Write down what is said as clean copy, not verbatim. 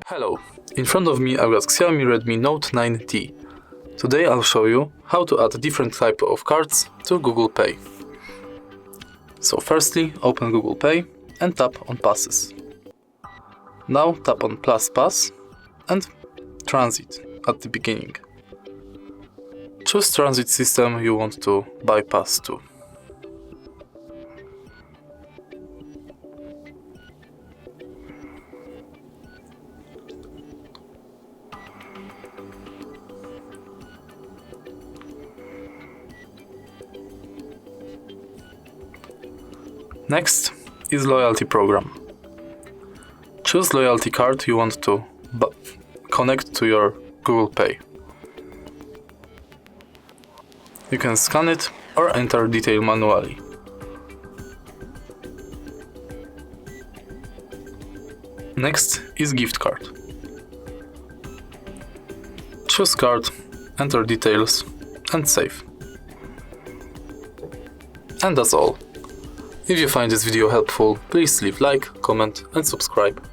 Hello, in front of me I've got XIAOMI Redmi Note 9T. Today I'll show you how to add different type of cards to Google Pay. So firstly, open Google Pay and tap on Passes. Now tap on Plus Pass and Transit at the beginning. Choose transit system you want to bypass to. Next is loyalty program. Choose loyalty card you want to connect to your Google Pay. You can scan it or enter detail manually. Next is gift card. Choose card, enter details and save. And that's all. If you find this video helpful, please leave like, comment and subscribe.